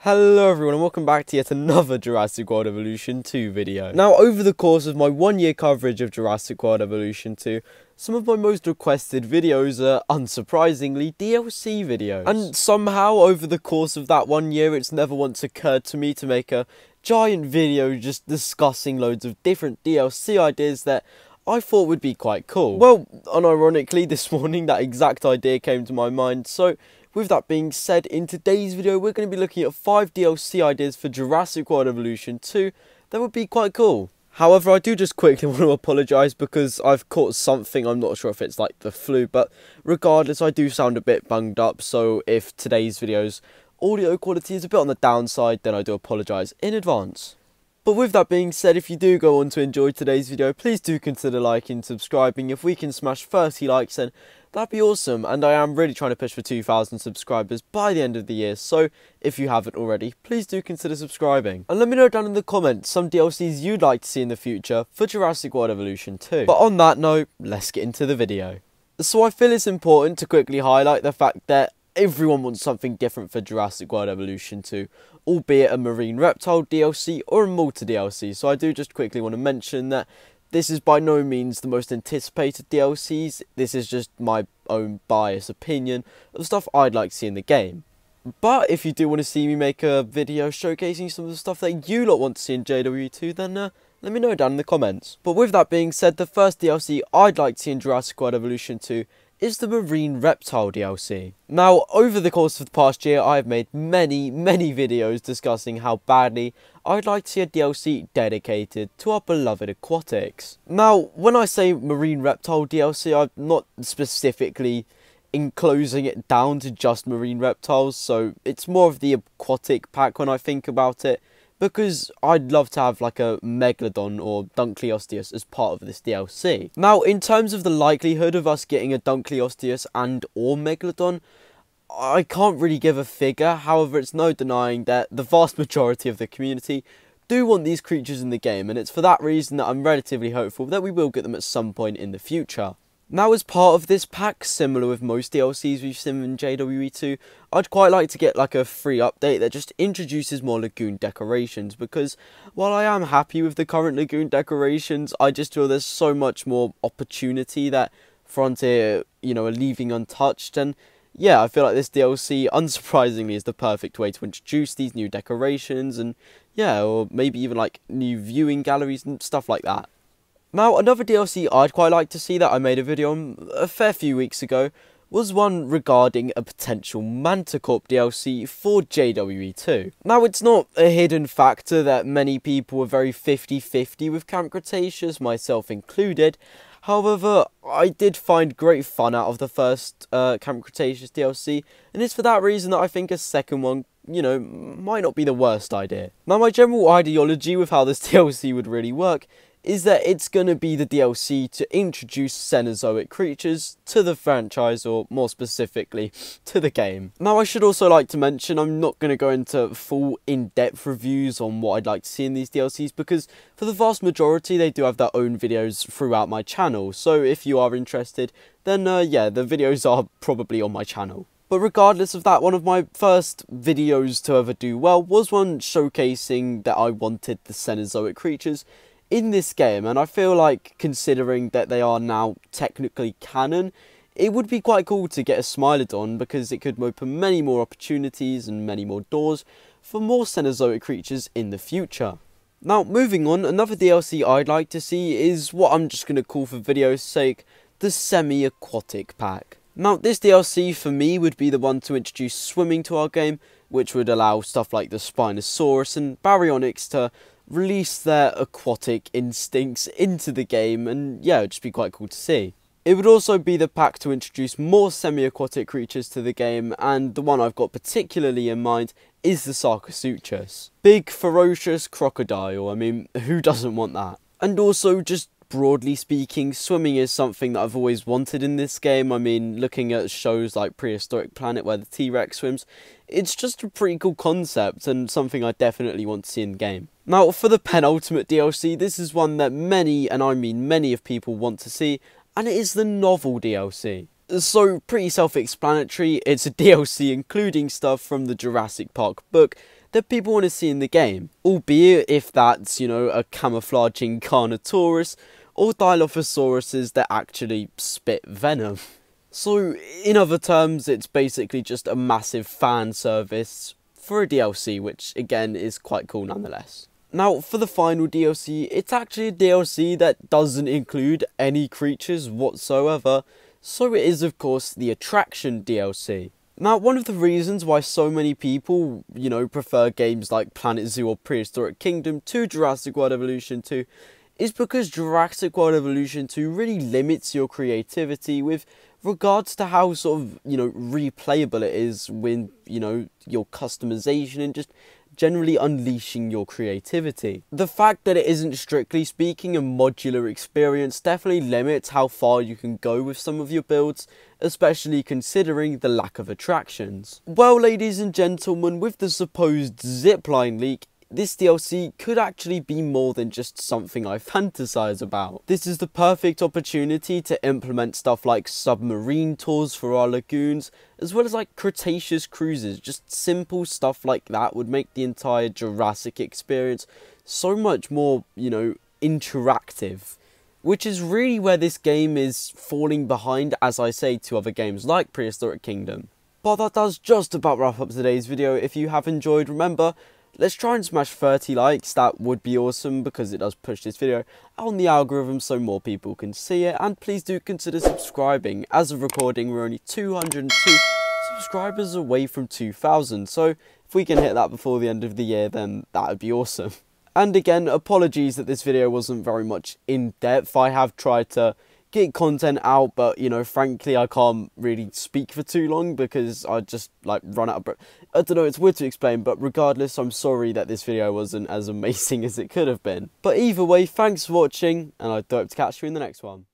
Hello everyone and welcome back to yet another Jurassic World Evolution 2 video. Now, over the course of my 1 year coverage of Jurassic World Evolution 2, some of my most requested videos are, unsurprisingly, DLC videos. And somehow, over the course of that 1 year, it's never once occurred to me to make a giant video just discussing loads of different DLC ideas that I thought would be quite cool. Well, unironically, this morning that exact idea came to my mind, so with that being said, in today's video we're going to be looking at 5 DLC ideas for Jurassic World Evolution 2 that would be quite cool. However, I do just quickly want to apologise because I've caught something. I'm not sure if it's like the flu, but regardless, I do sound a bit bunged up, so if today's video's audio quality is a bit on the downside, then I do apologise in advance. But with that being said, if you do go on to enjoy today's video, please do consider liking and subscribing. If we can smash 30 likes, then that'd be awesome. And I am really trying to push for 2,000 subscribers by the end of the year. So if you haven't already, please do consider subscribing. And let me know down in the comments some DLCs you'd like to see in the future for Jurassic World Evolution 2. But on that note, let's get into the video. So I feel it's important to quickly highlight the fact that everyone wants something different for Jurassic World Evolution 2, albeit a Marine Reptile DLC or a Malta DLC. So I do just quickly want to mention that this is by no means the most anticipated DLCs. This is just my own biased opinion of stuff I'd like to see in the game. But if you do want to see me make a video showcasing some of the stuff that you lot want to see in JW2, then let me know down in the comments. But with that being said, the first DLC I'd like to see in Jurassic World Evolution 2 is the Marine Reptile DLC. Now, over the course of the past year, I have made many videos discussing how badly I'd like to see a DLC dedicated to our beloved aquatics. Now, when I say Marine Reptile DLC, I'm not specifically enclosing it down to just marine reptiles, so it's more of the aquatic pack when I think about it, because I'd love to have like a Megalodon or Dunkleosteus as part of this DLC. Now, in terms of the likelihood of us getting a Dunkleosteus and or Megalodon, I can't really give a figure. However, it's no denying that the vast majority of the community do want these creatures in the game, and it's for that reason that I'm relatively hopeful that we will get them at some point in the future. Now, as part of this pack, similar with most DLCs we've seen in JWE2, I'd quite like to get like a free update that just introduces more Lagoon Decorations, because while I am happy with the current Lagoon Decorations, I just feel there's so much more opportunity that Frontier, are leaving untouched. And yeah, I feel like this DLC, unsurprisingly, is the perfect way to introduce these new decorations, and yeah, or maybe even like new viewing galleries and stuff like that. Now, another DLC I'd quite like to see that I made a video on a fair few weeks ago was one regarding a potential Manticorp DLC for JWE2. Now, it's not a hidden factor that many people were very 50-50 with Camp Cretaceous, myself included. However, I did find great fun out of the first Camp Cretaceous DLC, and it's for that reason that I think a second one, might not be the worst idea. Now, my general ideology with how this DLC would really work is that it's going to be the DLC to introduce Cenozoic creatures to the franchise, or more specifically, to the game. Now, I should also like to mention, I'm not going to go into full in-depth reviews on what I'd like to see in these DLCs, because for the vast majority, they do have their own videos throughout my channel. So if you are interested, then yeah, the videos are probably on my channel. But regardless of that, one of my first videos to ever do well was one showcasing that I wanted the Cenozoic creatures in this game, and I feel like, considering that they are now technically canon, it would be quite cool to get a Smilodon, because it could open many more opportunities and many more doors for more Cenozoic creatures in the future. Now, moving on, another DLC I'd like to see is what I'm just going to call, for video's sake, the Semi-Aquatic Pack. Now, this DLC for me would be the one to introduce swimming to our game, which would allow stuff like the Spinosaurus and Baryonyx to release their aquatic instincts into the game, and yeah, it'd just be quite cool to see. It would also be the pack to introduce more semi-aquatic creatures to the game, and the one I've got particularly in mind is the Sarcosuchus. Big, ferocious crocodile, I mean, who doesn't want that? And also, just broadly speaking, swimming is something that I've always wanted in this game. I mean, looking at shows like Prehistoric Planet where the T-Rex swims, it's just a pretty cool concept and something I definitely want to see in the game. Now, for the penultimate DLC, this is one that many, and I mean many of people want to see, and it is the novel DLC. So, pretty self-explanatory, it's a DLC including stuff from the Jurassic Park book that people want to see in the game, albeit if that's, you know, a camouflaging Carnotaurus or Dilophosauruses that actually spit venom. So, in other terms, it's basically just a massive fan service for a DLC, which again is quite cool nonetheless. Now, for the final DLC, it's actually a DLC that doesn't include any creatures whatsoever, so it is of course the Attraction DLC. Now, one of the reasons why so many people, you know, prefer games like Planet Zoo or Prehistoric Kingdom to Jurassic World Evolution 2 is because Jurassic World Evolution 2 really limits your creativity with regards to how sort of, you know, replayable it is with, you know, your customization and just generally unleashing your creativity. The fact that it isn't strictly speaking a modular experience definitely limits how far you can go with some of your builds, especially considering the lack of attractions. Well, ladies and gentlemen, with the supposed zipline leak, this DLC could actually be more than just something I fantasize about. This is the perfect opportunity to implement stuff like submarine tours for our lagoons, as well as like Cretaceous cruises. Just simple stuff like that would make the entire Jurassic experience so much more, you know, interactive. Which is really where this game is falling behind, as I say, to other games like Prehistoric Kingdom. But that does just about wrap up today's video. If you have enjoyed, remember, let's try and smash 30 likes, that would be awesome because it does push this video on the algorithm so more people can see it. And please do consider subscribing. As of recording, we're only 202 subscribers away from 2,000. So if we can hit that before the end of the year, then that would be awesome. And again, apologies that this video wasn't very much in depth. I have tried to get content out, but you know, frankly, I can't really speak for too long because I just like run out of breath. I don't know, it's weird to explain, but regardless, I'm sorry that this video wasn't as amazing as it could have been. But either way, thanks for watching, and I do hope to catch you in the next one.